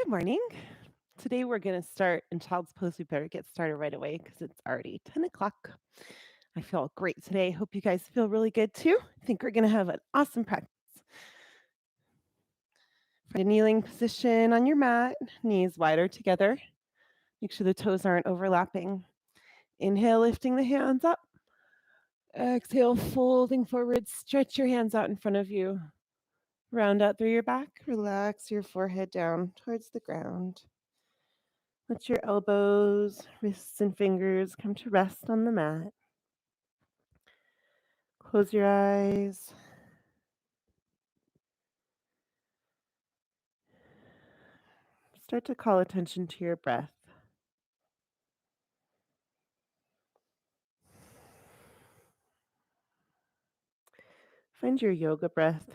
Good morning. Today we're going to start in child's pose. We better get started right away because it's already 10 o'clock. I feel great today. Hope you guys feel really good too. I think we're going to have an awesome practice. Find a kneeling position on your mat, knees wider together. Make sure the toes aren't overlapping. Inhale, lifting the hands up. Exhale, folding forward. Stretch your hands out in front of you. Round out through your back. Relax your forehead down towards the ground. Let your elbows, wrists, and fingers come to rest on the mat. Close your eyes. Start to call attention to your breath. Find your yoga breath.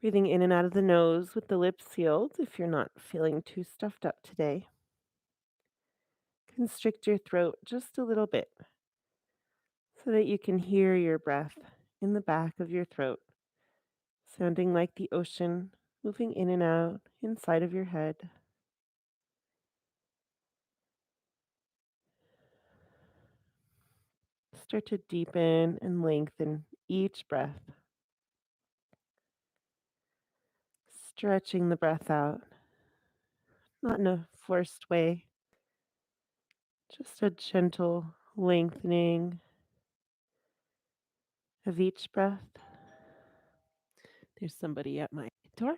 Breathing in and out of the nose with the lips sealed if you're not feeling too stuffed up today. Constrict your throat just a little bit so that you can hear your breath in the back of your throat, sounding like the ocean moving in and out inside of your head. Start to deepen and lengthen each breath, stretching the breath out, not in a forced way, just a gentle lengthening of each breath. There's somebody at my door.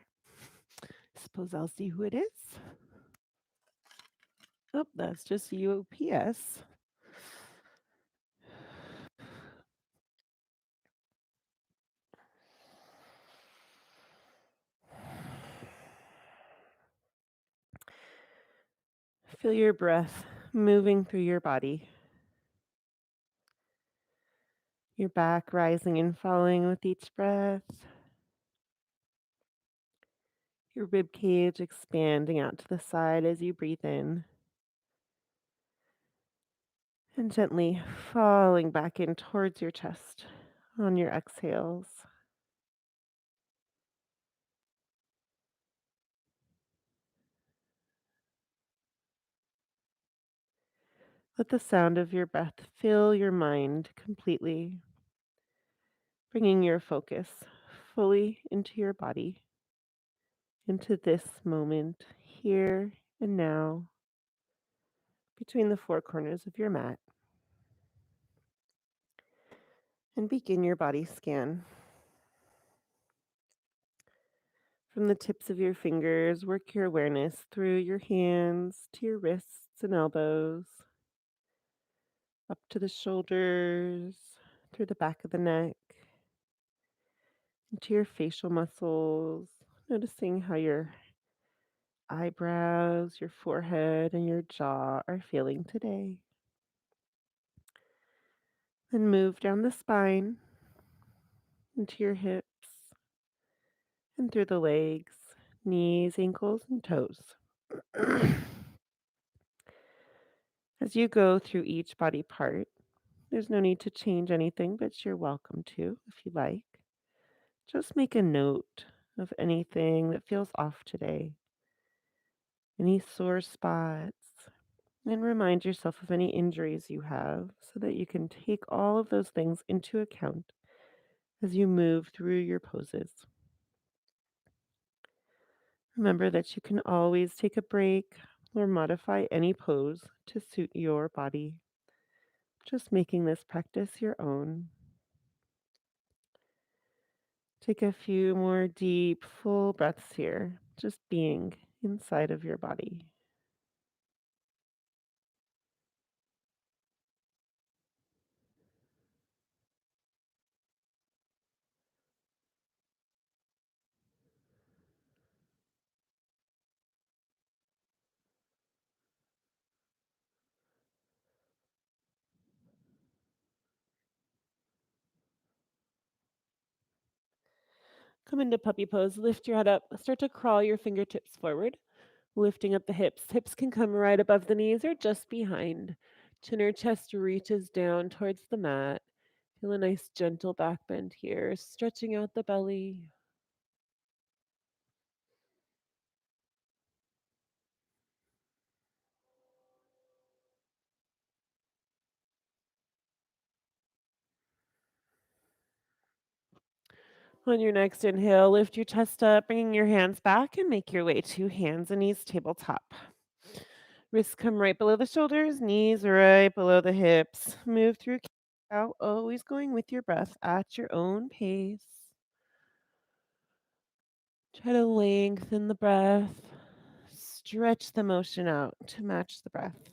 Suppose I'll see who it is. Oh, that's just UPS. Feel your breath moving through your body. Your back rising and falling with each breath. Your rib cage expanding out to the side as you breathe in. And gently falling back in towards your chest on your exhales. Let the sound of your breath fill your mind completely, bringing your focus fully into your body, into this moment, here and now, between the four corners of your mat. And begin your body scan. From the tips of your fingers, work your awareness through your hands to your wrists and elbows, up to the shoulders, through the back of the neck, into your facial muscles, noticing how your eyebrows, your forehead, and your jaw are feeling today. Then move down the spine, into your hips, and through the legs, knees, ankles, and toes. As you go through each body part, there's no need to change anything, but you're welcome to if you like. Just make a note of anything that feels off today, any sore spots, and remind yourself of any injuries you have so that you can take all of those things into account as you move through your poses. Remember that you can always take a break or modify any pose to suit your body, just making this practice your own. Take a few more deep, full breaths here, just being inside of your body. Come into puppy pose. Lift your head up. Start to crawl your fingertips forward, lifting up the hips. Hips can come right above the knees or just behind. Chin or chest reaches down towards the mat. Feel a nice gentle back bend here, stretching out the belly. On your next inhale, lift your chest up, bringing your hands back and make your way to hands and knees tabletop. Wrists come right below the shoulders, knees right below the hips. Move through cow, always going with your breath at your own pace. Try to lengthen the breath. Stretch the motion out to match the breath.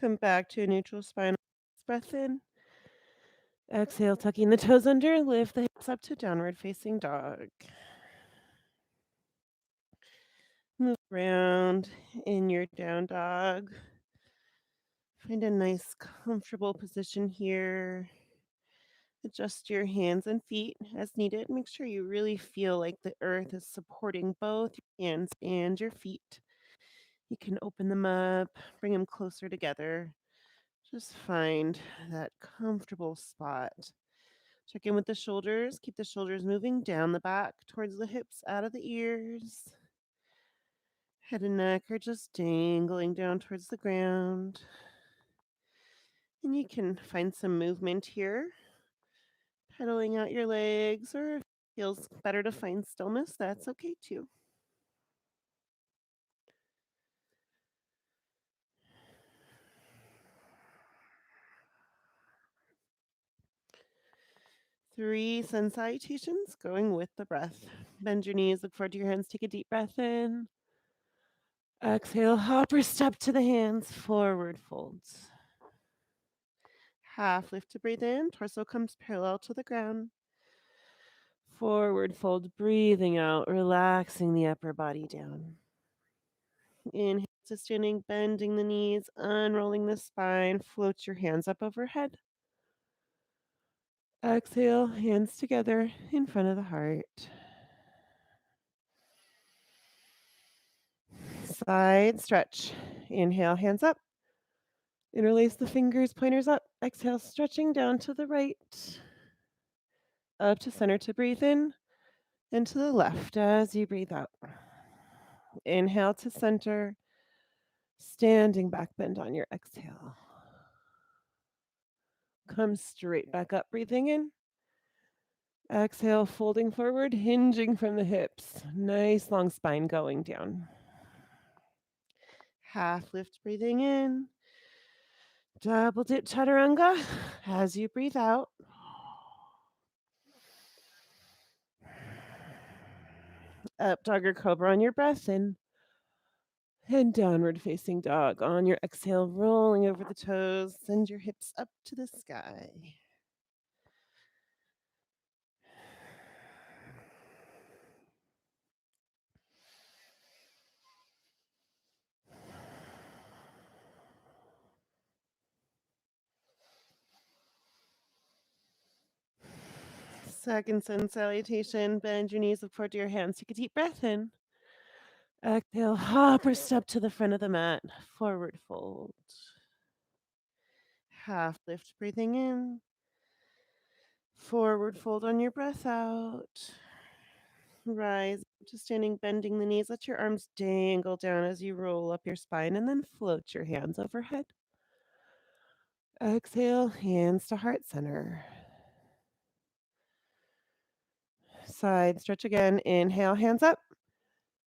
Come back to a neutral spine. Breath in. Exhale, tucking the toes under. Lift the hips up to downward facing dog. Move around in your down dog. Find a nice, comfortable position here. Adjust your hands and feet as needed. Make sure you really feel like the earth is supporting both your hands and your feet. You can open them up, bring them closer together. Just find that comfortable spot. Check in with the shoulders. Keep the shoulders moving down the back towards the hips, out of the ears. Head and neck are just dangling down towards the ground. And you can find some movement here, pedaling out your legs, or if it feels better to find stillness, that's okay too. 3 sun salutations going with the breath. Bend your knees, look forward to your hands, take a deep breath in. Exhale, hop or step to the hands, forward folds. Half lift to breathe in, torso comes parallel to the ground. Forward fold, breathing out, relaxing the upper body down. Inhale to standing, bending the knees, unrolling the spine, float your hands up overhead. Exhale, hands together in front of the heart. Side stretch. Inhale, hands up. Interlace the fingers, pointers up. Exhale, stretching down to the right. Up to center to breathe in. And to the left as you breathe out. Inhale to center. Standing back bend on your exhale. Come straight back up, breathing in. Exhale, folding forward, hinging from the hips. Nice long spine going down. Half lift, breathing in. Double dip chaturanga as you breathe out. Up dog or cobra on your breath in. And downward facing dog on your exhale, rolling over the toes. Send your hips up to the sky. Second sun salutation. Bend your knees, look forward to your hands. Take a deep breath in. Exhale, hop or step to the front of the mat. Forward fold. Half lift, breathing in. Forward fold on your breath out. Rise to standing, bending the knees. Let your arms dangle down as you roll up your spine and then float your hands overhead. Exhale, hands to heart center. Side stretch again. Inhale, hands up.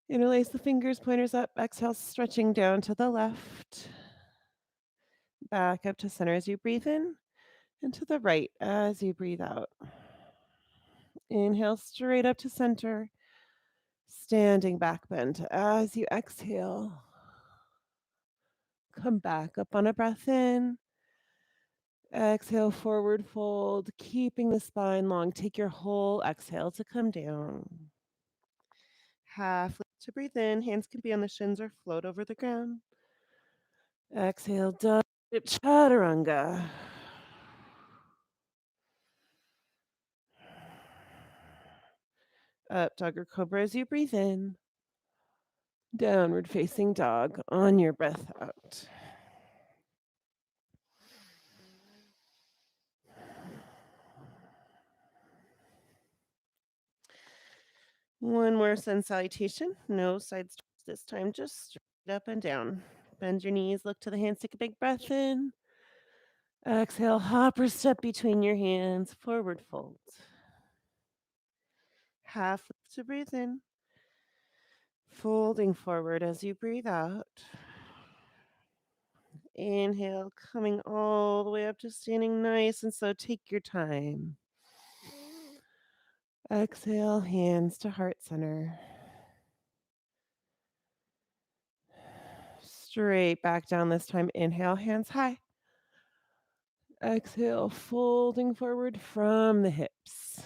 Interlace the fingers, pointers up. Exhale, stretching down to the left. Back up to center as you breathe in, and to the right as you breathe out. Inhale straight up to center, standing back bend as you exhale. Come back up on a breath in. Exhale, forward fold, keeping the spine long. Take your whole exhale to come down. Half lift to breathe in. Hands can be on the shins or float over the ground. Exhale, double dip chaturanga. Up dog or cobra as you breathe in. Downward facing dog on your breath out. One more sun salutation. No side stretch this time, just straight up and down. Bend your knees, look to the hands, take a big breath in. Exhale, hop or step between your hands, forward fold. Half lift to breathe in. Folding forward as you breathe out. Inhale, coming all the way up to standing nice and slow. Take your time. Exhale, hands to heart center. Straight back down this time. Inhale, hands high. Exhale, folding forward from the hips.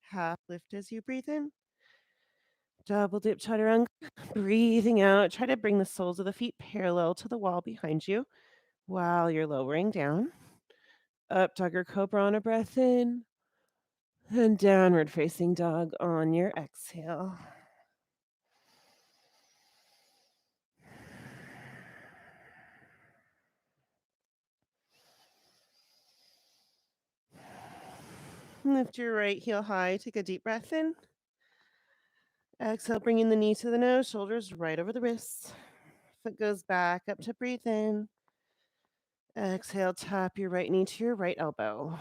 Half lift as you breathe in. Double dip chaturanga. Breathing out. Try to bring the soles of the feet parallel to the wall behind you while you're lowering down. Up dog or cobra on a breath in. And downward facing dog on your exhale. Lift your right heel high. Take a deep breath in. Exhale, bringing the knee to the nose, shoulders right over the wrists. Foot goes back up to breathe in. Exhale, tap your right knee to your right elbow.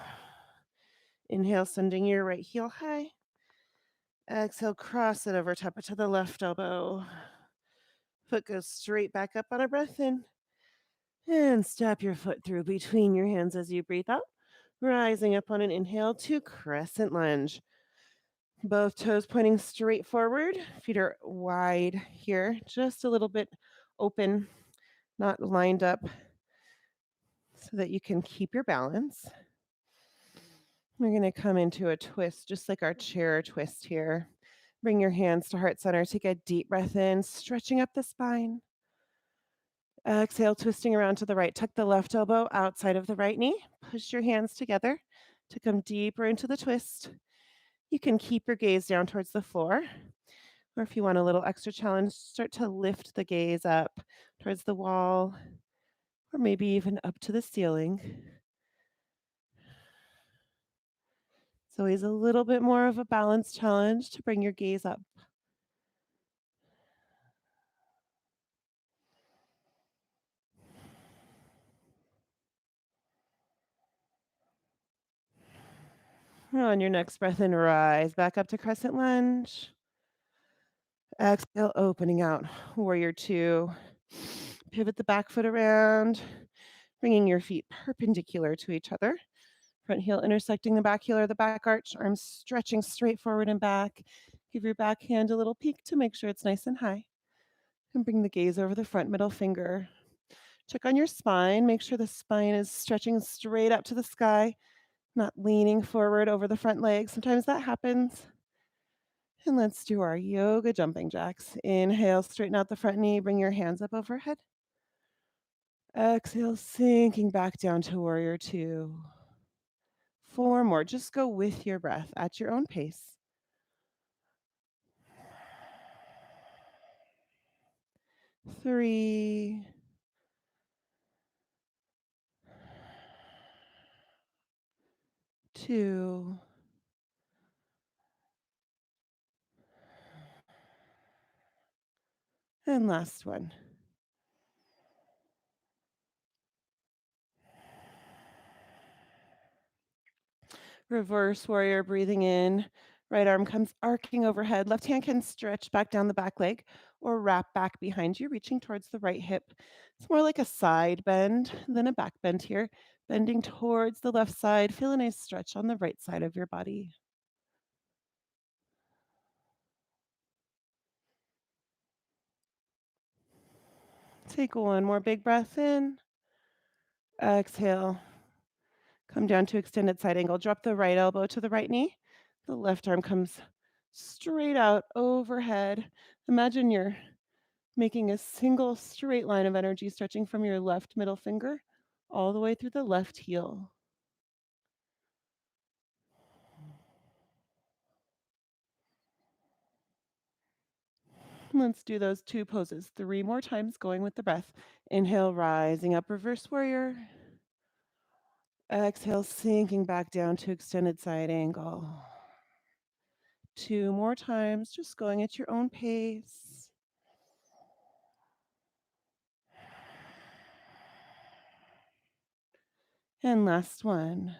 Inhale, sending your right heel high. Exhale, cross it over, tap it to the left elbow. Foot goes straight back up on a breath in. And step your foot through between your hands as you breathe out. Rising up on an inhale to crescent lunge. Both toes pointing straight forward. Feet are wide here, just a little bit open, not lined up, so that you can keep your balance. We're going to come into a twist, just like our chair twist here. Bring your hands to heart center. Take a deep breath in, stretching up the spine. Exhale, twisting around to the right. Tuck the left elbow outside of the right knee. Push your hands together to come deeper into the twist. You can keep your gaze down towards the floor. Or if you want a little extra challenge, start to lift the gaze up towards the wall, or maybe even up to the ceiling. It's always a little bit more of a balance challenge to bring your gaze up. On your next breath in, rise back up to crescent lunge. Exhale, opening out, warrior two. Pivot the back foot around, bringing your feet perpendicular to each other. Front heel intersecting the back heel or the back arch, arms stretching straight forward and back. Give your back hand a little peek to make sure it's nice and high. And bring the gaze over the front middle finger. Check on your spine. Make sure the spine is stretching straight up to the sky, not leaning forward over the front leg. Sometimes that happens. And let's do our yoga jumping jacks. Inhale, straighten out the front knee. Bring your hands up overhead. Exhale, sinking back down to warrior two. Four more. Just go with your breath at your own pace. Three. Two. And last one. Reverse warrior, breathing in, Right arm comes arcing overhead. Left hand can stretch back down the back leg or wrap back behind you, reaching towards the right hip. It's more like a side bend than a back bend here. Bending towards the left side. Feel a nice stretch on the right side of your body. Take one more big breath in. Exhale. Come down to extended side angle. Drop the right elbow to the right knee. The left arm comes straight out overhead. Imagine you're making a single straight line of energy stretching from your left middle finger all the way through the left heel. Let's do those two poses 3 more times, going with the breath. Inhale, rising up, reverse warrior. Exhale, sinking back down to extended side angle. 2 more times, just going at your own pace. And last one.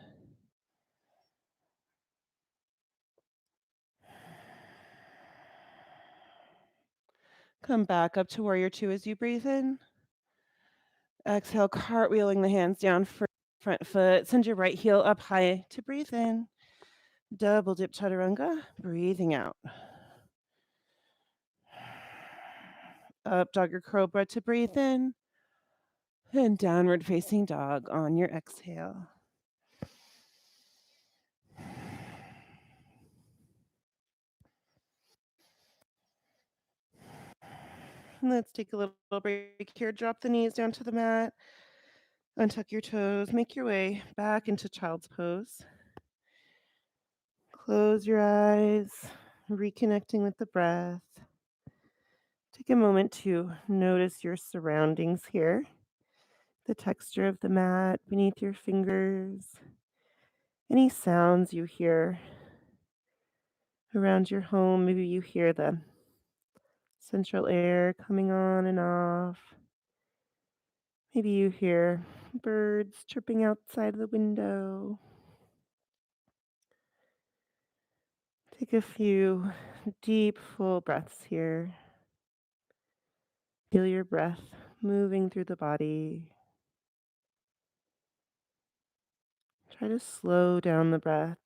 Come back up to warrior two as you breathe in. Exhale, cartwheeling the hands down for front foot. Send your right heel up high to breathe in. Double dip chaturanga, breathing out. Up dog or cobra to breathe in. And downward facing dog on your exhale. Let's take a little break here. Drop the knees down to the mat. Untuck your toes. Make your way back into child's pose. Close your eyes, reconnecting with the breath. Take a moment to notice your surroundings here, the texture of the mat beneath your fingers, any sounds you hear around your home. Maybe you hear the central air coming on and off. Maybe you hear birds chirping outside the window. Take a few deep, full breaths here. Feel your breath moving through the body. Try to slow down the breath,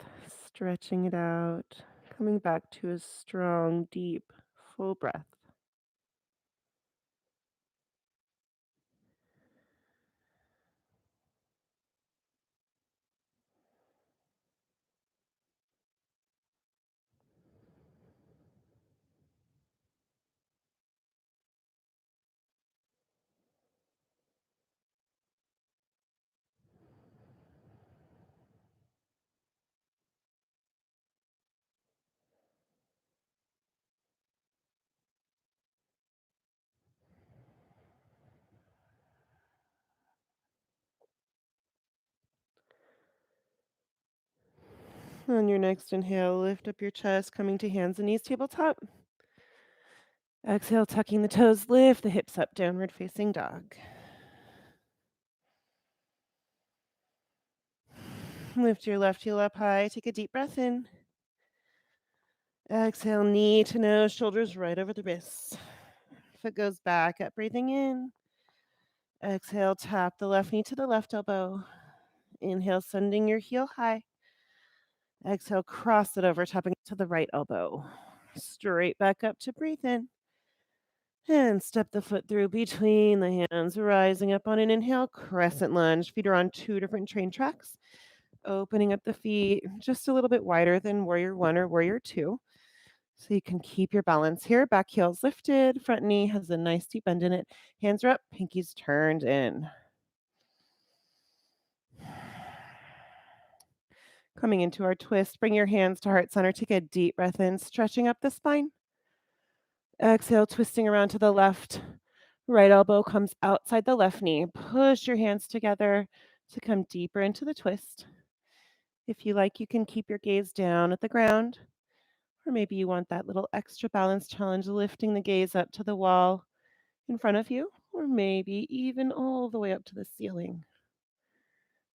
stretching it out, coming back to a strong, deep, full breath. On your next inhale, lift up your chest, coming to hands and knees tabletop. Exhale, tucking the toes, lift the hips up, downward facing dog. Lift your left heel up high, take a deep breath in. Exhale, knee to nose, shoulders right over the wrists. Foot goes back up, breathing in. Exhale, tap the left knee to the left elbow. Inhale, sending your heel high. Exhale, cross it over, tapping to the right elbow. Straight back up to breathe in. And step the foot through between the hands, rising up on an inhale, crescent lunge. Feet are on two different train tracks, opening up the feet just a little bit wider than warrior one or warrior two. So you can keep your balance here. Back heel's lifted, front knee has a nice deep bend in it. Hands are up, pinkies turned in. Coming into our twist, bring your hands to heart center. Take a deep breath in, stretching up the spine. Exhale, twisting around to the left. Right elbow comes outside the left knee. Push your hands together to come deeper into the twist. If you like, you can keep your gaze down at the ground, or maybe you want that little extra balance challenge, lifting the gaze up to the wall in front of you, or maybe even all the way up to the ceiling.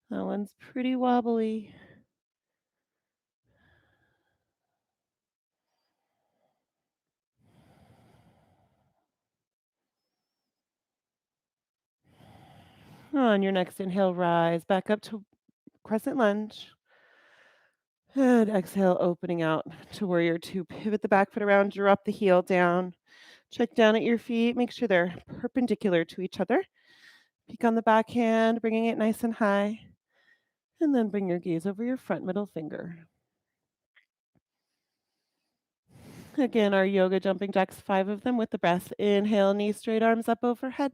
That one's pretty wobbly. On your next inhale, rise back up to crescent lunge. And exhale, opening out to warrior two. Pivot the back foot around, drop the heel down. Check down at your feet. Make sure they're perpendicular to each other. Peek on the back hand, bringing it nice and high. And then bring your gaze over your front middle finger. Again, our yoga jumping jacks, 5 of them with the breath. Inhale, knees straight, arms up overhead.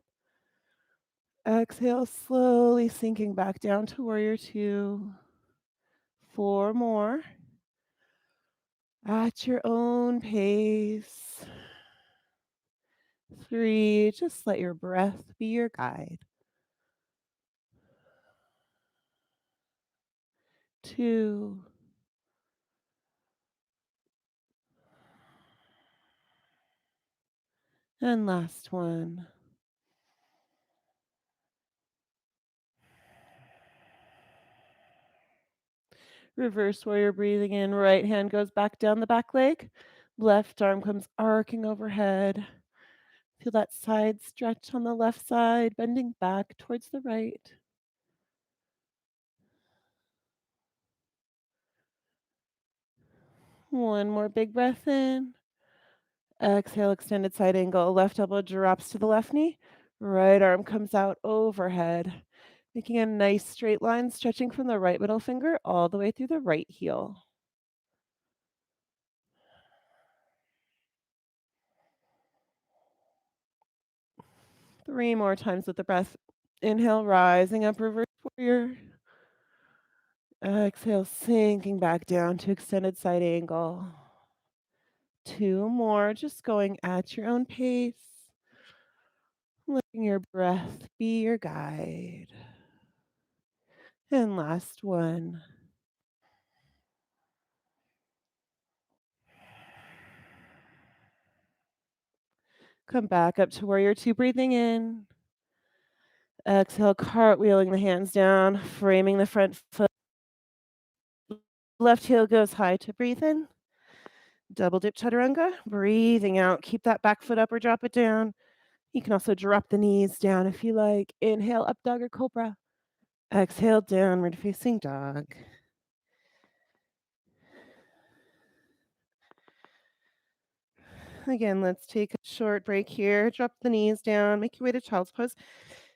Exhale, slowly sinking back down to warrior two. 4 more. At your own pace. 3, just let your breath be your guide. 2, and last one. Reverse warrior breathing in, right hand goes back down the back leg. Left arm comes arcing overhead. Feel that side stretch on the left side, bending back towards the right. One more big breath in. Exhale, extended side angle. Left elbow drops to the left knee. Right arm comes out overhead, making a nice straight line, stretching from the right middle finger all the way through the right heel. 3 more times with the breath. Inhale, rising up, reverse warrior. Exhale, sinking back down to extended side angle. 2 more, just going at your own pace. Letting your breath be your guide. And last one. Come back up to warrior two, breathing in. Exhale, cartwheeling the hands down, framing the front foot. Left heel goes high to breathe in. Double dip chaturanga, breathing out. Keep that back foot up or drop it down. You can also drop the knees down if you like. Inhale, up dog or cobra. Exhale, downward facing dog. Again, let's take a short break here. Drop the knees down, make your way to child's pose.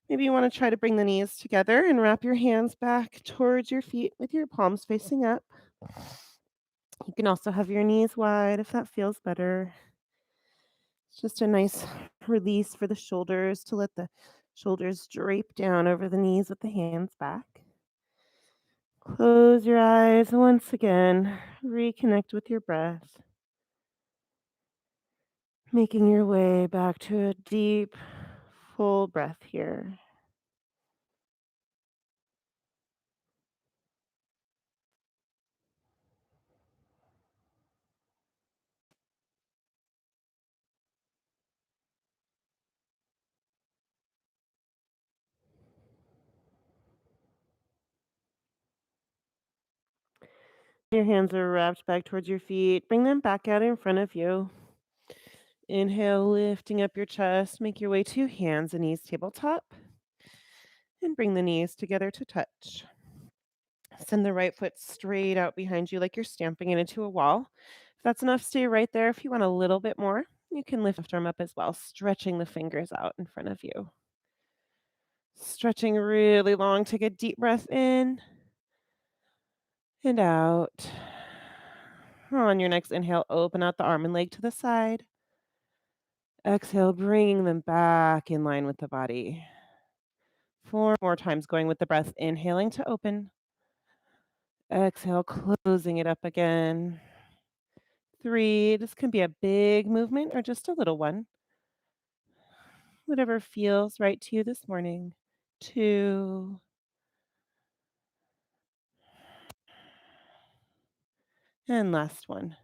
Maybe you want to try to bring the knees together and wrap your hands back towards your feet with your palms facing up. You can also have your knees wide if that feels better. It's just a nice release for the shoulders to let the shoulders drape down over the knees with the hands back. Close your eyes once again. Reconnect with your breath. Making your way back to a deep, full breath here. Your hands are wrapped back towards your feet. Bring them back out in front of you. Inhale, lifting up your chest. Make your way to hands and knees tabletop. And bring the knees together to touch. Send the right foot straight out behind you like you're stamping it into a wall. If that's enough, stay right there. If you want a little bit more, you can lift left arm up as well, stretching the fingers out in front of you. Stretching really long. Take a deep breath in and out. On your next inhale, open out the arm and leg to the side. Exhale, bringing them back in line with the body. 4 more times going with the breath, inhaling to open. Exhale, closing it up again. 3, this can be a big movement or just a little one. Whatever feels right to you this morning. 2, and last one.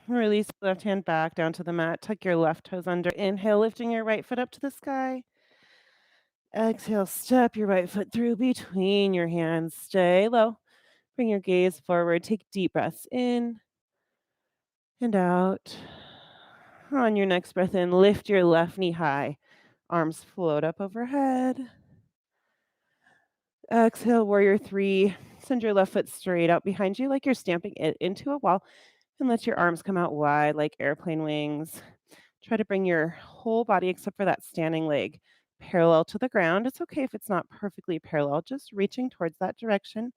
Release the left hand back down to the mat. Tuck your left toes under. Inhale, lifting your right foot up to the sky. Exhale, step your right foot through between your hands. Stay low. Bring your gaze forward. Take deep breaths in and out. On your next breath in, lift your left knee high. Arms float up overhead. Exhale, warrior three. Send your left foot straight out behind you like you're stamping it into a wall and let your arms come out wide like airplane wings. Try to bring your whole body, except for that standing leg, parallel to the ground. It's okay if it's not perfectly parallel, just reaching towards that direction.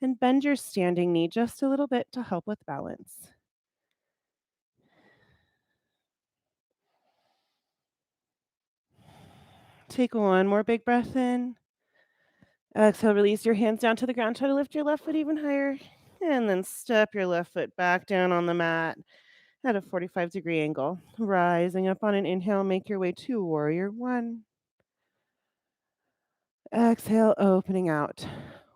And bend your standing knee just a little bit to help with balance. Take one more big breath in. Exhale, release your hands down to the ground. Try to lift your left foot even higher. And then step your left foot back down on the mat at a 45-degree angle. Rising up on an inhale, make your way to warrior one. Exhale, opening out.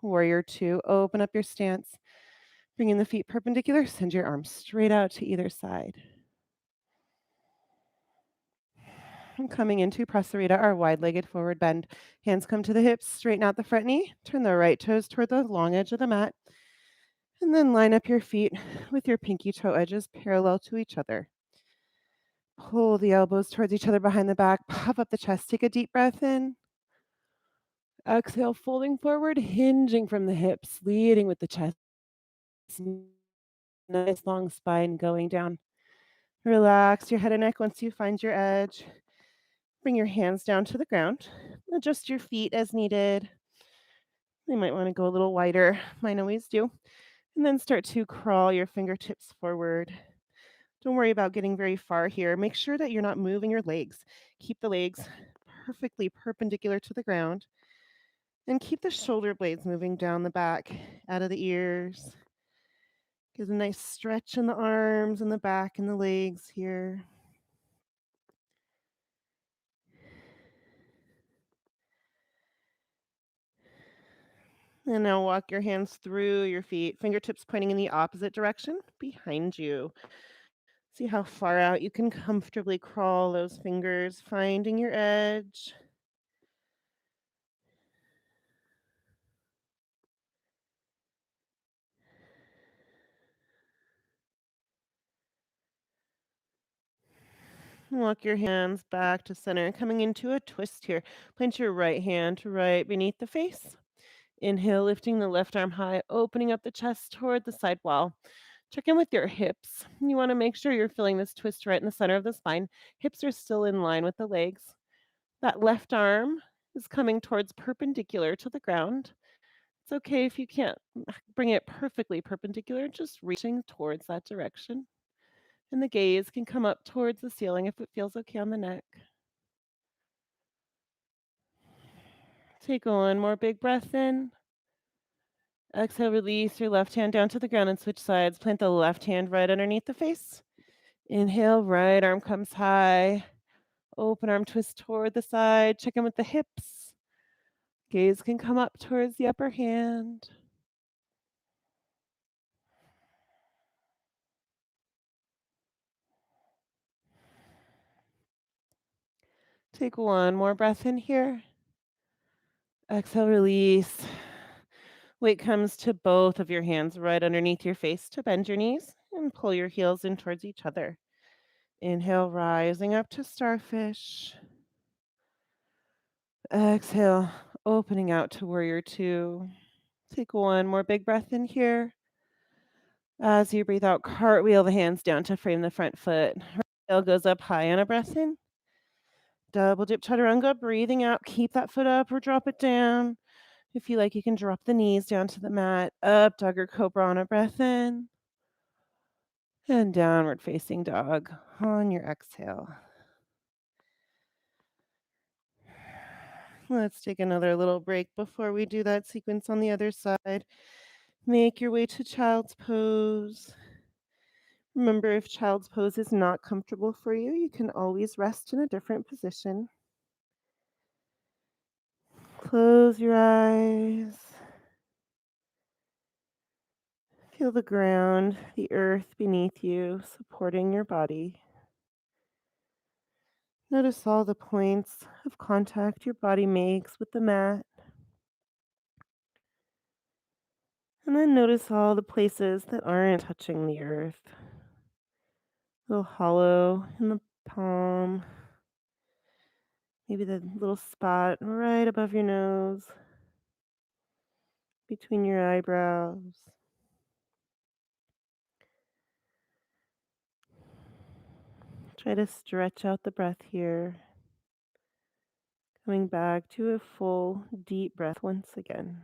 Warrior two, open up your stance. Bringing the feet perpendicular, send your arms straight out to either side. And coming into Prasarita, our wide-legged forward bend. Hands come to the hips, straighten out the front knee, turn the right toes toward the long edge of the mat, and then line up your feet with your pinky toe edges parallel to each other. Pull the elbows towards each other behind the back, puff up the chest, take a deep breath in. Exhale, folding forward, hinging from the hips, leading with the chest. Nice long spine going down. Relax your head and neck once you find your edge. Bring your hands down to the ground. Adjust your feet as needed. You might want to go a little wider. Mine always do. And then start to crawl your fingertips forward. Don't worry about getting very far here. Make sure that you're not moving your legs. Keep the legs perfectly perpendicular to the ground. And keep the shoulder blades moving down the back, out of the ears. Get a nice stretch in the arms and the back and the legs here. And now walk your hands through your feet, fingertips pointing in the opposite direction behind you. See how far out you can comfortably crawl those fingers, finding your edge. Walk your hands back to center, coming into a twist here. Plant your right hand right beneath the face. Inhale, lifting the left arm high, opening up the chest toward the side wall. Check in with your hips. You want to make sure you're feeling this twist right in the center of the spine. Hips are still in line with the legs. That left arm is coming towards perpendicular to the ground. It's okay if you can't bring it perfectly perpendicular, just reaching towards that direction. And the gaze can come up towards the ceiling if it feels okay on the neck. Take one more big breath in. Exhale, release your left hand down to the ground and switch sides. Plant the left hand right underneath the face. Inhale, right arm comes high. Open arm twist toward the side. Check in with the hips. Gaze can come up towards the upper hand. Take one more breath in here. Exhale, release. Weight comes to both of your hands right underneath your face to bend your knees and pull your heels in towards each other. Inhale, rising up to starfish. Exhale, opening out to warrior two. Take one more big breath in here. As you breathe out, cartwheel the hands down to frame the front foot. Tail goes up high on a breath in. Double dip chaturanga, breathing out. Keep that foot up or drop it down. If you like, you can drop the knees down to the mat. Up dog or cobra on a breath in. And downward facing dog on your exhale. Let's take another little break before we do that sequence on the other side. Make your way to child's pose. Remember, if child's pose is not comfortable for you, you can always rest in a different position. Close your eyes. Feel the ground, the earth beneath you, supporting your body. Notice all the points of contact your body makes with the mat. And then notice all the places that aren't touching the earth. A little hollow in the palm, maybe the little spot right above your nose, between your eyebrows. Try to stretch out the breath here, coming back to a full, deep breath once again.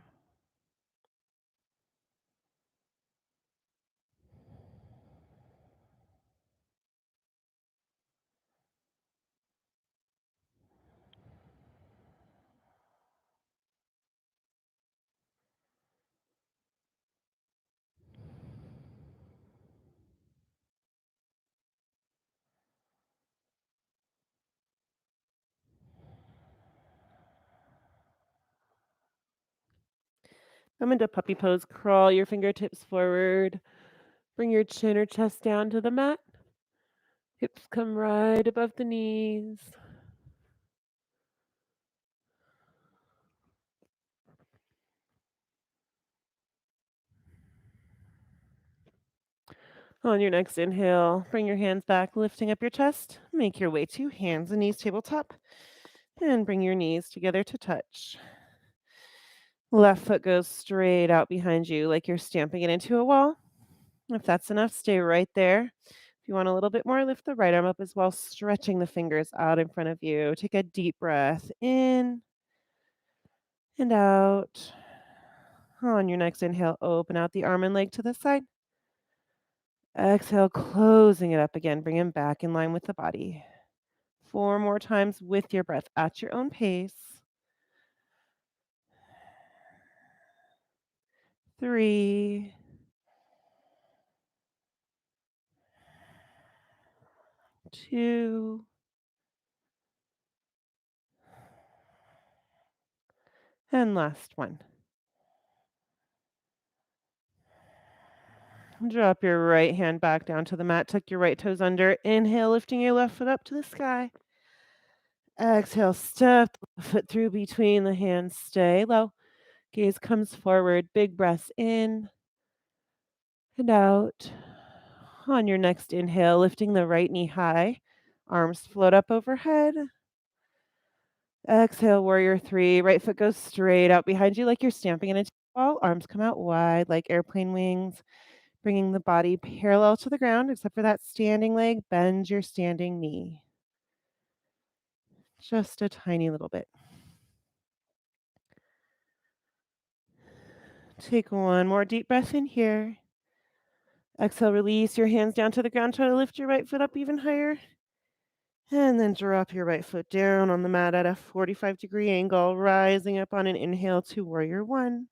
Come into puppy pose. Crawl your fingertips forward. Bring your chin or chest down to the mat. Hips come right above the knees. On your next inhale, bring your hands back, lifting up your chest. Make your way to hands and knees tabletop. And bring your knees together to touch. Left foot goes straight out behind you like you're stamping it into a wall. If that's enough, stay right there. If you want a little bit more, lift the right arm up as well, stretching the fingers out in front of you. Take a deep breath in and out. On your next inhale, open out the arm and leg to the side. Exhale, closing it up again. Bring him back in line with the body. 4 more times with your breath at your own pace. 3, 2, and last one. Drop your right hand back down to the mat. Tuck your right toes under. Inhale, lifting your left foot up to the sky. Exhale, step the foot through between the hands. Stay low. Gaze comes forward. Big breaths in and out. On your next inhale, lifting the right knee high. Arms float up overhead. Exhale, warrior three. Right foot goes straight out behind you like you're stamping it into a wall. Arms come out wide like airplane wings, bringing the body parallel to the ground, except for that standing leg. Bend your standing knee. Just a tiny little bit. Take one more deep breath in here. Exhale, release your hands down to the ground. Try to lift your right foot up even higher. And then drop your right foot down on the mat at a 45-degree angle, rising up on an inhale to warrior one.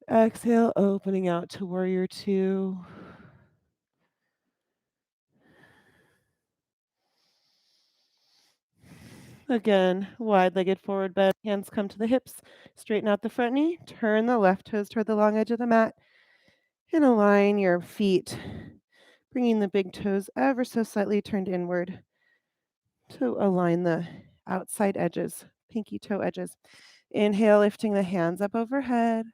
Exhale, opening out to warrior two. Again, wide-legged forward bend. Hands come to the hips. Straighten out the front knee. Turn the left toes toward the long edge of the mat. And align your feet, bringing the big toes ever so slightly turned inward to align the outside edges, pinky toe edges. Inhale, lifting the hands up overhead.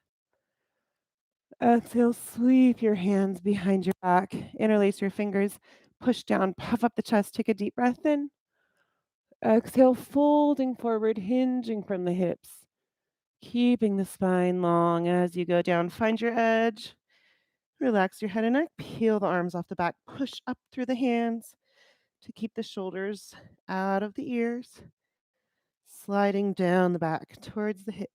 Exhale, sweep your hands behind your back. Interlace your fingers. Push down, puff up the chest. Take a deep breath in. Exhale, folding forward, hinging from the hips. Keeping the spine long as you go down. Find your edge. Relax your head and neck. Peel the arms off the back. Push up through the hands to keep the shoulders out of the ears. Sliding down the back towards the hips.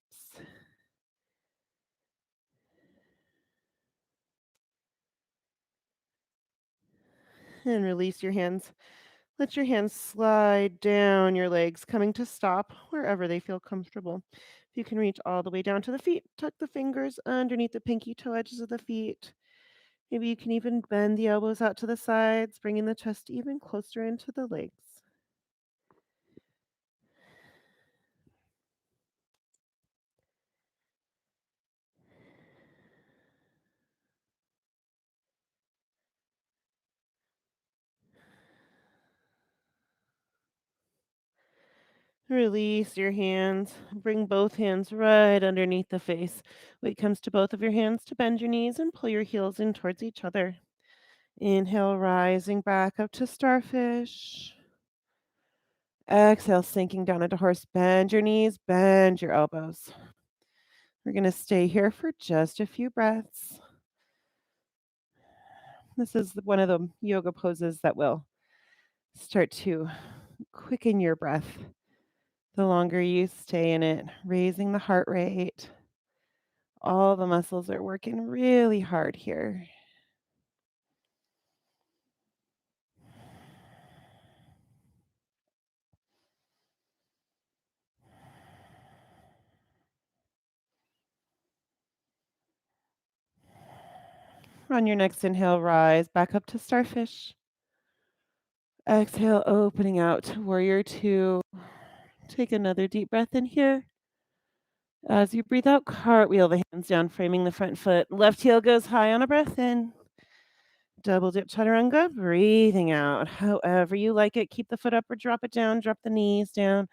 And release your hands. Let your hands slide down your legs, coming to stop wherever they feel comfortable. If you can reach all the way down to the feet, tuck the fingers underneath the pinky toe edges of the feet. Maybe you can even bend the elbows out to the sides, bringing the chest even closer into the legs. Release your hands. Bring both hands right underneath the face. Weight comes to both of your hands to bend your knees and pull your heels in towards each other. Inhale, rising back up to starfish. Exhale, sinking down into horse. Bend your knees, bend your elbows. We're going to stay here for just a few breaths. This is one of the yoga poses that will start to quicken your breath the longer you stay in it, raising the heart rate. All the muscles are working really hard here. On your next inhale, rise back up to starfish. Exhale, opening out to warrior two. Take another deep breath in here. As you breathe out, cartwheel the hands down, framing the front foot. Left heel goes high on a breath in. Double dip chaturanga, breathing out. However you like it, keep the foot up or drop it down. Drop the knees down.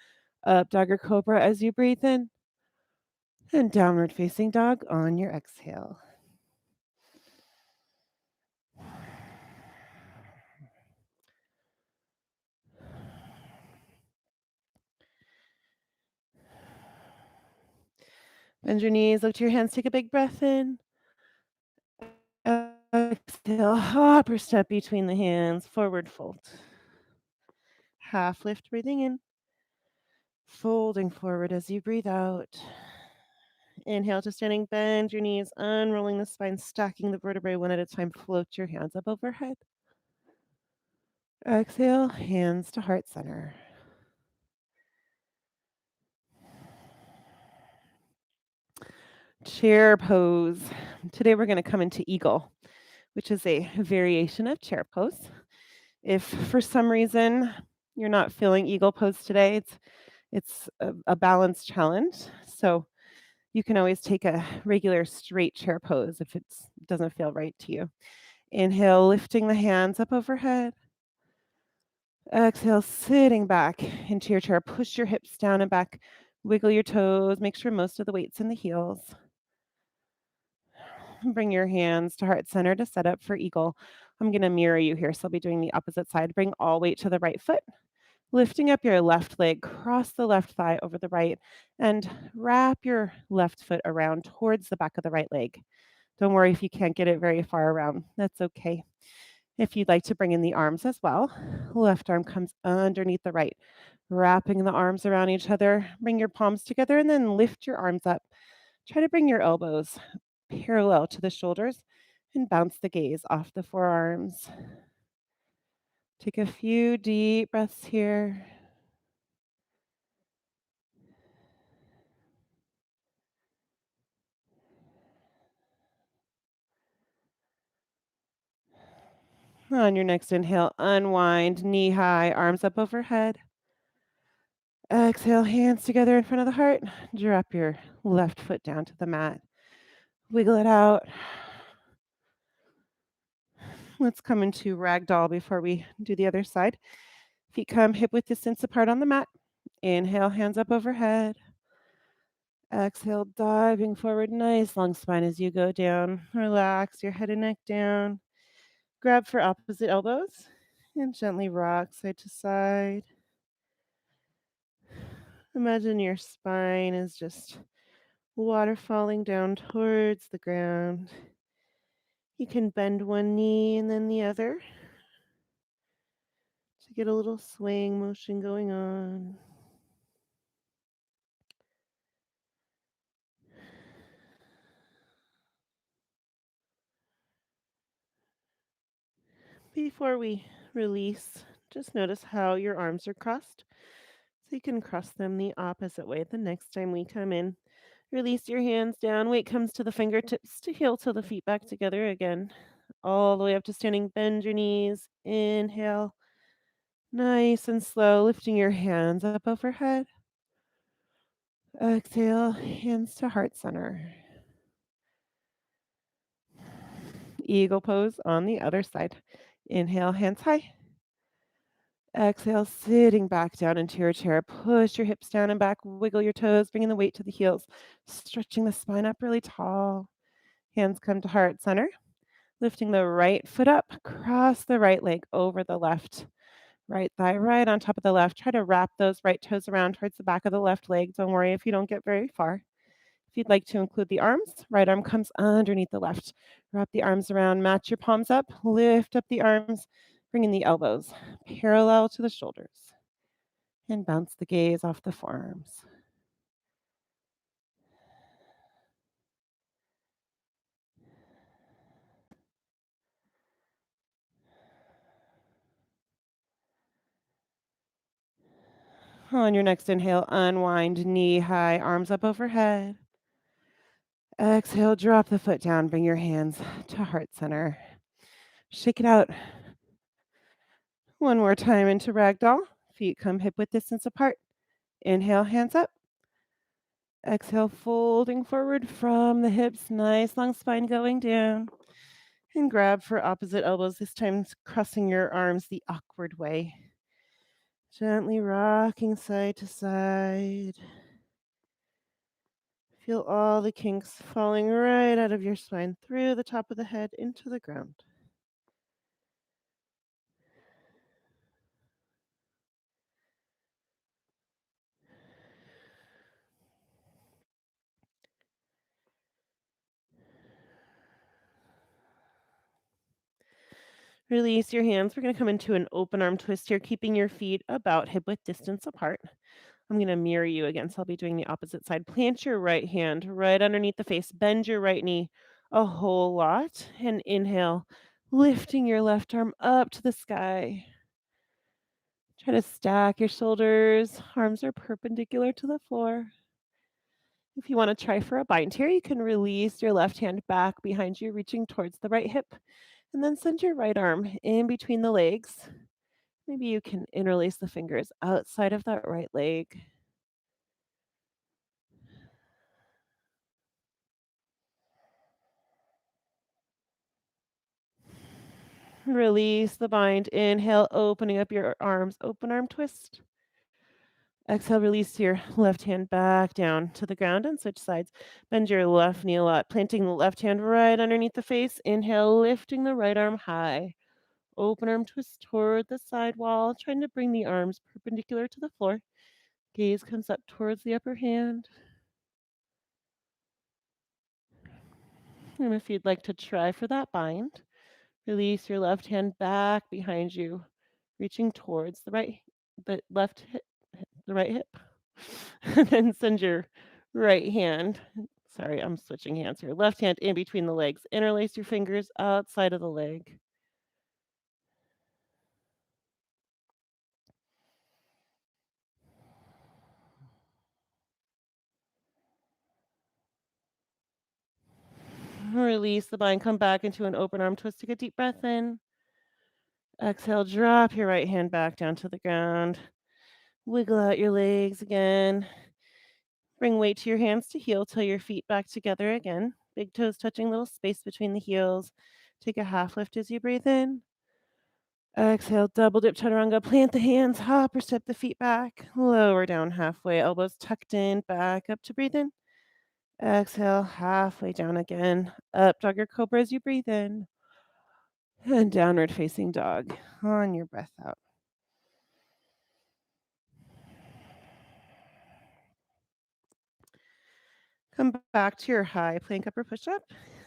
Up dog or cobra as you breathe in. And downward facing dog on your exhale. Bend your knees, look to your hands, take a big breath in. Exhale, hop or step between the hands, forward fold. Half lift, breathing in. Folding forward as you breathe out. Inhale to standing, bend your knees, unrolling the spine, stacking the vertebrae one at a time. Float your hands up overhead. Exhale, hands to heart center. Chair pose. Today we're going to come into eagle, which is a variation of chair pose. If for some reason you're not feeling eagle pose today, it's a balance challenge. So you can always take a regular straight chair pose if it doesn't feel right to you. Inhale, lifting the hands up overhead. Exhale, sitting back into your chair. Push your hips down and back. Wiggle your toes. Make sure most of the weight's in the heels. Bring your hands to heart center to set up for eagle. I'm going to mirror you here, so I'll be doing the opposite side. Bring all weight to the right foot. Lifting up your left leg, cross the left thigh over the right, and wrap your left foot around towards the back of the right leg. Don't worry if you can't get it very far around. That's okay. If you'd like to bring in the arms as well, left arm comes underneath the right, wrapping the arms around each other. Bring your palms together and then lift your arms up. Try to bring your elbows parallel to the shoulders and bounce the gaze off the forearms. Take a few deep breaths here. On your next inhale, unwind, knee high, arms up overhead. Exhale, hands together in front of the heart. Drop your left foot down to the mat. Wiggle it out. Let's come into ragdoll before we do the other side. Feet come hip width distance apart on the mat. Inhale, hands up overhead. Exhale, diving forward, nice long spine as you go down. Relax your head and neck down. Grab for opposite elbows and gently rock side to side. Imagine your spine is just water falling down towards the ground. You can bend one knee and then the other to get a little swaying motion going on. Before we release, just notice how your arms are crossed. So you can cross them the opposite way the next time we come in. Release your hands down. Weight comes to the fingertips to heel till the feet back together again. All the way up to standing. Bend your knees. Inhale. Nice and slow, lifting your hands up overhead. Exhale, hands to heart center. Eagle pose on the other side. Inhale, hands high. Exhale, sitting back down into your chair. Push your hips down and back. Wiggle your toes, bringing the weight to the heels. Stretching the spine up really tall. Hands come to heart center. Lifting the right foot up, cross the right leg over the left. Right thigh right on top of the left. Try to wrap those right toes around towards the back of the left leg. Don't worry if you don't get very far. If you'd like to include the arms, right arm comes underneath the left. Wrap the arms around, match your palms up, lift up the arms, bringing the elbows parallel to the shoulders, and bounce the gaze off the forearms. On your next inhale, unwind, knee high, arms up overhead. Exhale, drop the foot down, bring your hands to heart center. Shake it out. One more time into ragdoll. Feet come hip width distance apart. Inhale, hands up. Exhale, folding forward from the hips. Nice long spine going down. And grab for opposite elbows, this time crossing your arms the awkward way. Gently rocking side to side. Feel all the kinks falling right out of your spine through the top of the head into the ground. Release your hands. We're going to come into an open arm twist here, keeping your feet about hip width distance apart. I'm going to mirror you again, so I'll be doing the opposite side. Plant your right hand right underneath the face. Bend your right knee a whole lot. And inhale, lifting your left arm up to the sky. Try to stack your shoulders. Arms are perpendicular to the floor. If you want to try for a bind here, you can release your left hand back behind you, reaching towards the right hip. And then send your right arm in between the legs. Maybe you can interlace the fingers outside of that right leg. Release the bind. Inhale, opening up your arms. Open arm twist. Exhale, release your left hand back down to the ground and switch sides. Bend your left knee a lot, planting the left hand right underneath the face. Inhale, lifting the right arm high. Open arm twist toward the side wall, trying to bring the arms perpendicular to the floor. Gaze comes up towards the upper hand. And if you'd like to try for that bind, release your left hand back behind you, reaching towards the left hip, the right hip. And then send your right hand, sorry, I'm switching hands here. Left hand in between the legs. Interlace your fingers outside of the leg. Release the bind, come back into an open arm twist. Take a deep breath in. Exhale, drop your right hand back down to the ground. Wiggle out your legs again. Bring weight to your hands to heel till your feet back together again. Big toes touching, little space between the heels. Take a half lift as you breathe in. Exhale, double dip chaturanga. Plant the hands, hop or step the feet back. Lower down halfway, elbows tucked in, back up to breathe in. Exhale, halfway down again. Up dog or cobra as you breathe in. And downward facing dog on your breath out. Come back to your high plank upper push up.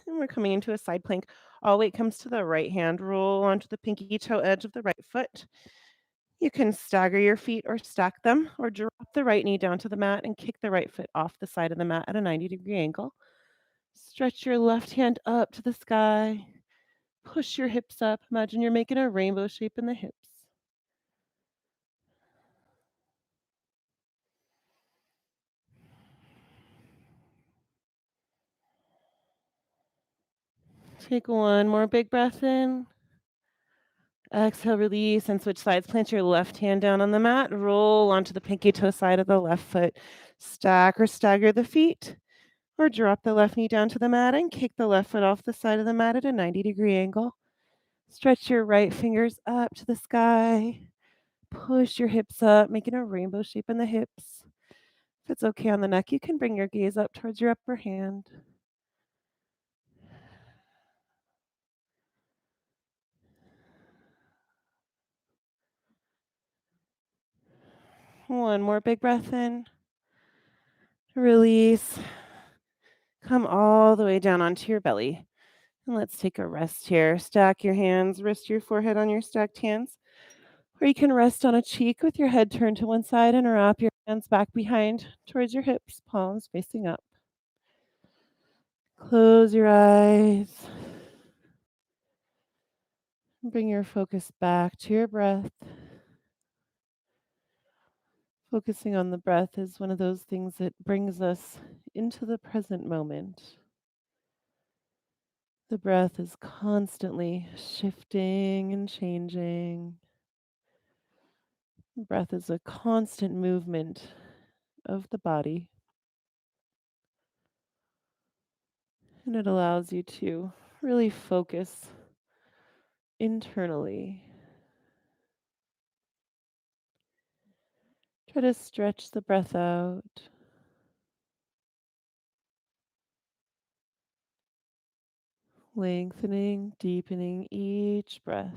And we're coming into a side plank. All weight comes to the right hand. Roll onto the pinky toe edge of the right foot. You can stagger your feet or stack them, or drop the right knee down to the mat and kick the right foot off the side of the mat at a 90-degree angle. Stretch your left hand up to the sky. Push your hips up. Imagine you're making a rainbow shape in the hips. Take one more big breath in. Exhale, release, and switch sides. Plant your left hand down on the mat. Roll onto the pinky toe side of the left foot. Stack or stagger the feet, or drop the left knee down to the mat and kick the left foot off the side of the mat at a 90-degree angle. Stretch your right fingers up to the sky. Push your hips up, making a rainbow shape in the hips. If it's okay on the neck, you can bring your gaze up towards your upper hand. One more big breath in. Release. Come all the way down onto your belly. And let's take a rest here. Stack your hands, rest your forehead on your stacked hands. Or you can rest on a cheek with your head turned to one side and wrap your hands back behind towards your hips, palms facing up. Close your eyes. Bring your focus back to your breath. Focusing on the breath is one of those things that brings us into the present moment. The breath is constantly shifting and changing. Breath is a constant movement of the body, and it allows you to really focus internally. Try to stretch the breath out, lengthening, deepening each breath.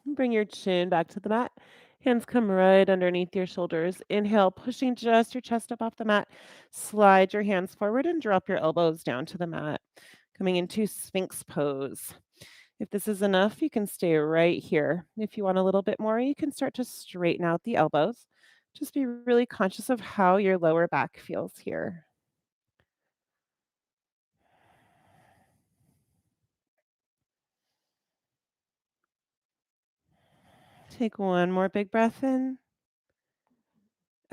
Bring your chin back to the mat. Hands come right underneath your shoulders. Inhale, pushing just your chest up off the mat. Slide your hands forward and drop your elbows down to the mat. Coming into Sphinx pose. If this is enough, you can stay right here. If you want a little bit more, you can start to straighten out the elbows. Just be really conscious of how your lower back feels here. Take one more big breath in.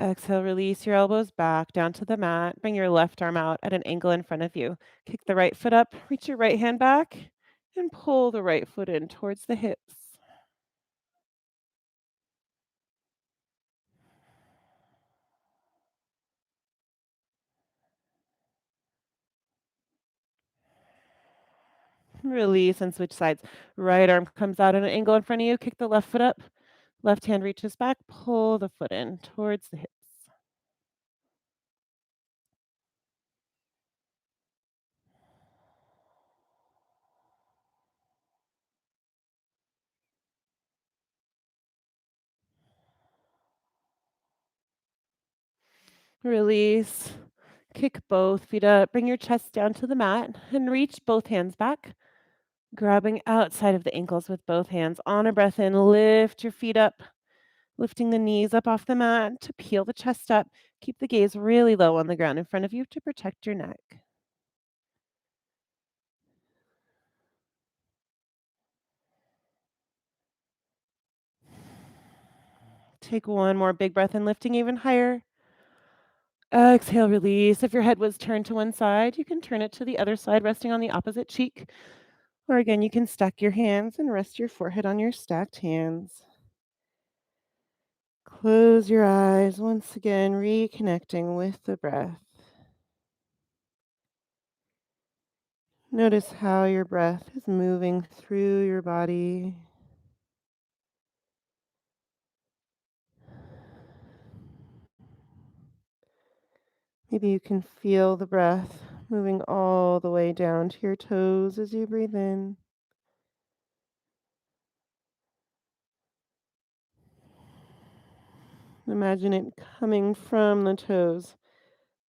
Exhale, release your elbows back down to the mat. Bring your left arm out at an angle in front of you. Kick the right foot up, reach your right hand back, and pull the right foot in towards the hips. Release and switch sides. Right arm comes out at an angle in front of you. Kick the left foot up. Left hand reaches back. Pull the foot in towards the hips. Release. Kick both feet up. Bring your chest down to the mat and reach both hands back. Grabbing outside of the ankles with both hands. On a breath in, lift your feet up. Lifting the knees up off the mat to peel the chest up. Keep the gaze really low on the ground in front of you to protect your neck. Take one more big breath in, lifting even higher. Exhale, release. If your head was turned to one side, you can turn it to the other side, resting on the opposite cheek. Or again, you can stack your hands and rest your forehead on your stacked hands. Close your eyes once again, reconnecting with the breath. Notice how your breath is moving through your body. Maybe you can feel the breath moving all the way down to your toes as you breathe in. Imagine it coming from the toes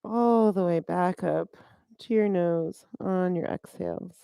all the way back up to your nose on your exhales.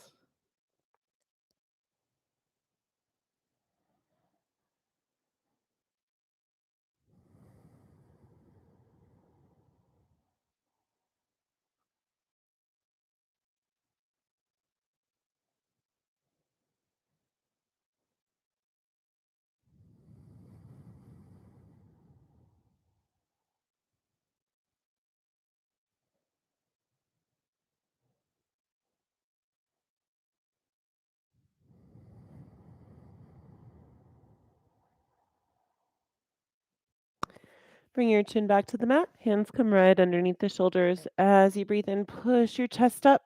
Bring your chin back to the mat. Hands come right underneath the shoulders. As you breathe in, push your chest up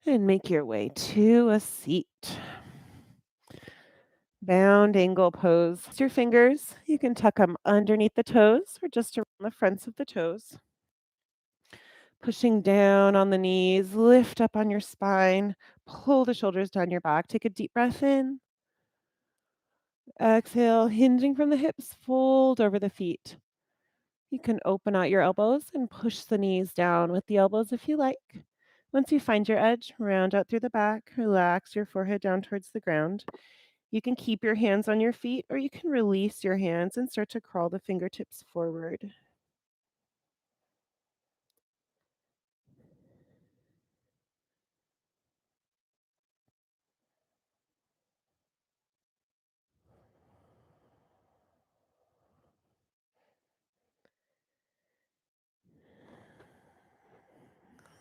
and make your way to a seat. Bound angle pose. Use your fingers. You can tuck them underneath the toes or just around the fronts of the toes. Pushing down on the knees, lift up on your spine, pull the shoulders down your back. Take a deep breath in. Exhale, hinging from the hips, fold over the feet. You can open out your elbows and push the knees down with the elbows if you like. Once you find your edge, round out through the back, relax your forehead down towards the ground. You can keep your hands on your feet or you can release your hands and start to crawl the fingertips forward.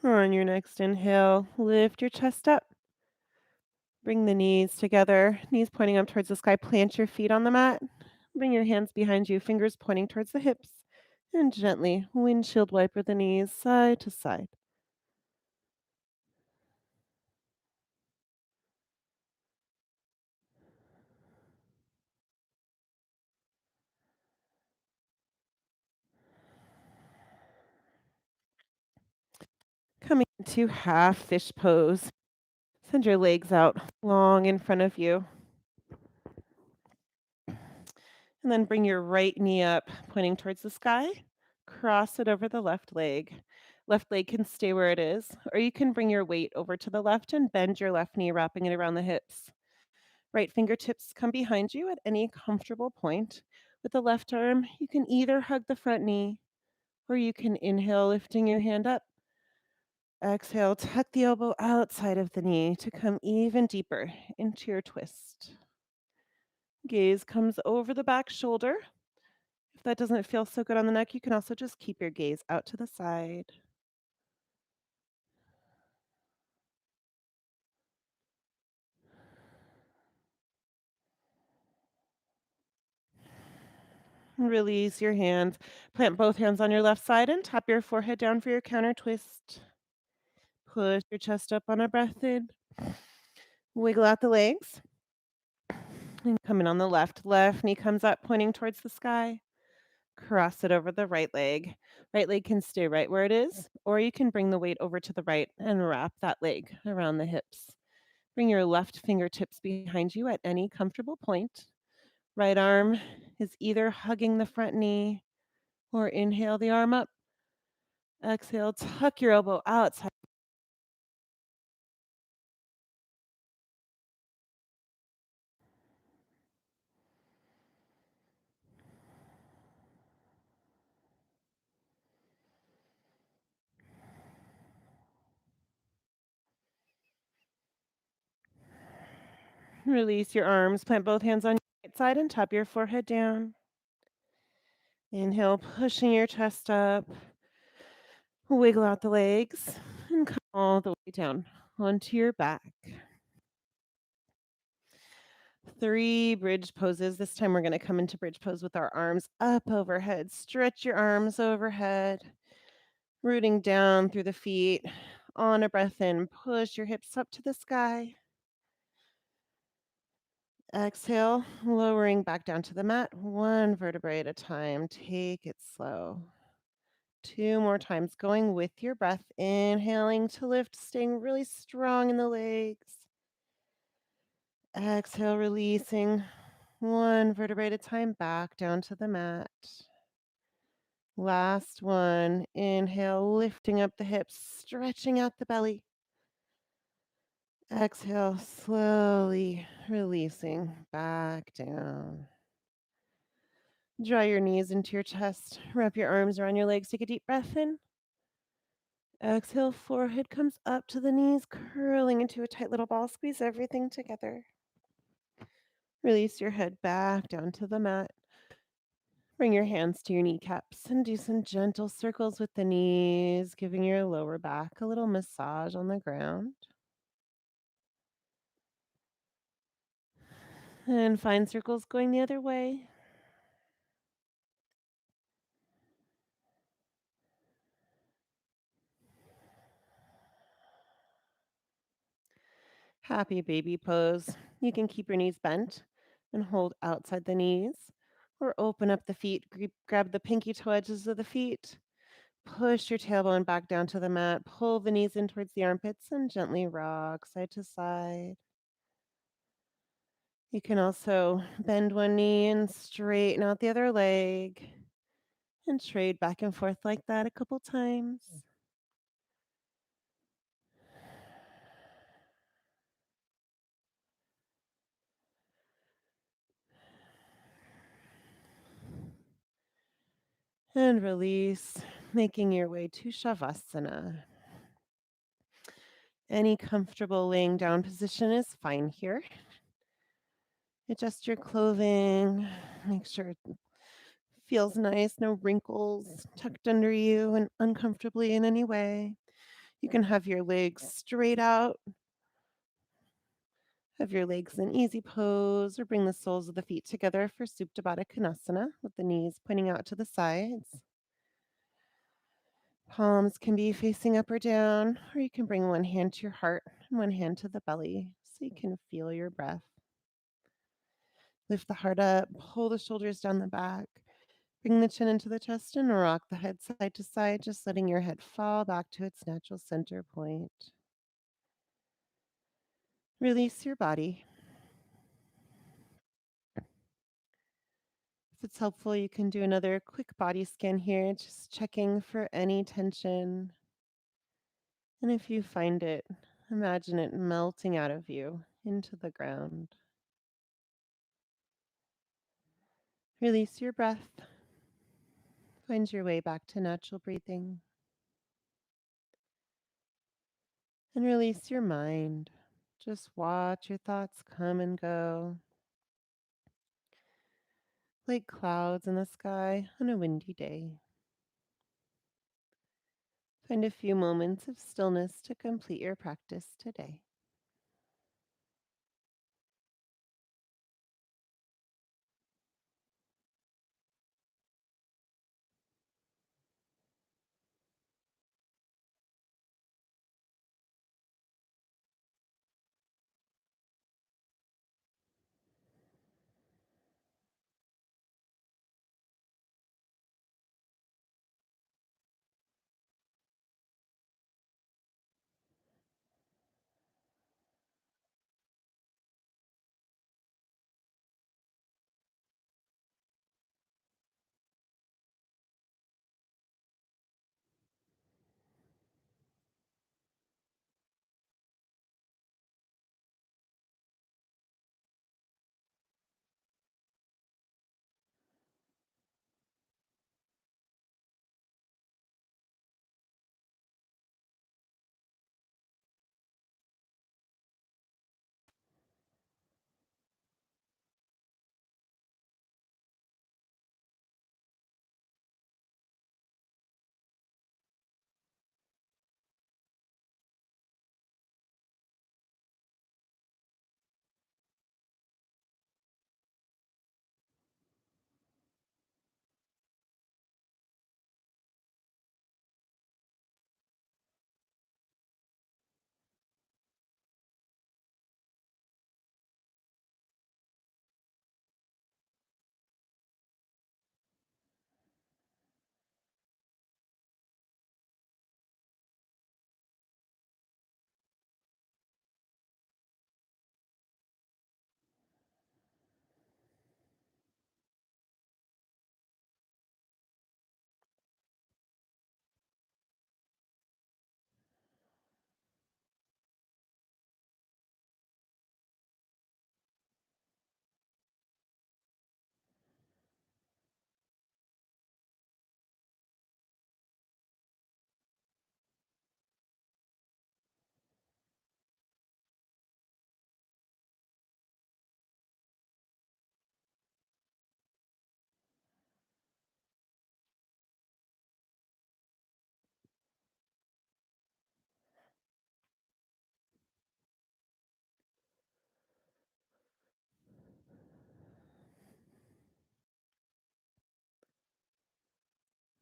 On your next inhale, lift your chest up. Bring the knees together, knees pointing up towards the sky. Plant your feet on the mat. Bring your hands behind you, fingers pointing towards the hips. And gently windshield wiper the knees side to side. Coming into half fish pose. Send your legs out long in front of you. And then bring your right knee up, pointing towards the sky. Cross it over the left leg. Left leg can stay where it is, or you can bring your weight over to the left and bend your left knee, wrapping it around the hips. Right fingertips come behind you at any comfortable point. With the left arm, you can either hug the front knee or you can inhale, lifting your hand up. Exhale, tuck the elbow outside of the knee to come even deeper into your twist. Gaze comes over the back shoulder. If that doesn't feel so good on the neck, you can also just keep your gaze out to the side. Release your hands. Plant both hands on your left side and tap your forehead down for your counter twist. Push your chest up on a breath in. Wiggle out the legs. And come in on the left. Left knee comes up, pointing towards the sky. Cross it over the right leg. Right leg can stay right where it is, or you can bring the weight over to the right and wrap that leg around the hips. Bring your left fingertips behind you at any comfortable point. Right arm is either hugging the front knee or inhale the arm up. Exhale, tuck your elbow outside. Release your arms. Plant both hands on your right side and tap your forehead down. Inhale, pushing your chest up. Wiggle out the legs and come all the way down onto your back. 3 bridge poses. This time we're going to come into bridge pose with our arms up overhead. Stretch your arms overhead, rooting down through the feet. On a breath in, push your hips up to the sky. Exhale, lowering back down to the mat, 1 vertebrae at a time. Take it slow. 2 more times, going with your breath. Inhaling to lift, staying really strong in the legs. Exhale, releasing 1 vertebrae at a time back down to the mat. Last one. Inhale, lifting up the hips, stretching out the belly. Exhale, slowly releasing back down. Draw your knees into your chest. Wrap your arms around your legs. Take a deep breath in. Exhale, forehead comes up to the knees, curling into a tight little ball. Squeeze everything together. Release your head back down to the mat. Bring your hands to your kneecaps and do some gentle circles with the knees, giving your lower back a little massage on the ground. And find circles going the other way. Happy baby pose. You can keep your knees bent. and hold outside the knees. Or open up the feet, grab the pinky toe edges of the feet. Push your tailbone back down to the mat. Pull the knees in towards the armpits and gently rock side to side. You can also bend one knee and straighten out the other leg and trade back and forth like that a couple times. And release, making your way to Shavasana. Any comfortable laying down position is fine here. Adjust your clothing, make sure it feels nice, no wrinkles tucked under you and uncomfortably in any way. You can have your legs straight out, have your legs in easy pose, or bring the soles of the feet together for Supta Baddha Konasana with the knees pointing out to the sides. Palms can be facing up or down, or you can bring one hand to your heart and one hand to the belly so you can feel your breath. Lift the heart up, pull the shoulders down the back, bring the chin into the chest, and rock the head side to side, just letting your head fall back to its natural center point. Release your body. If it's helpful, you can do another quick body scan here, just checking for any tension. And if you find it, imagine it melting out of you into the ground. Release your breath. Find your way back to natural breathing. And release your mind. Just watch your thoughts come and go like clouds in the sky on a windy day. Find a few moments of stillness to complete your practice today.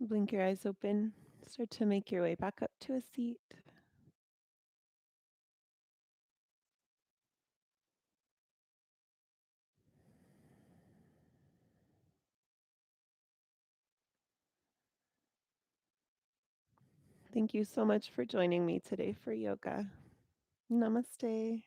Blink your eyes open. Start to make your way back up to a seat. Thank you so much for joining me today for yoga. Namaste.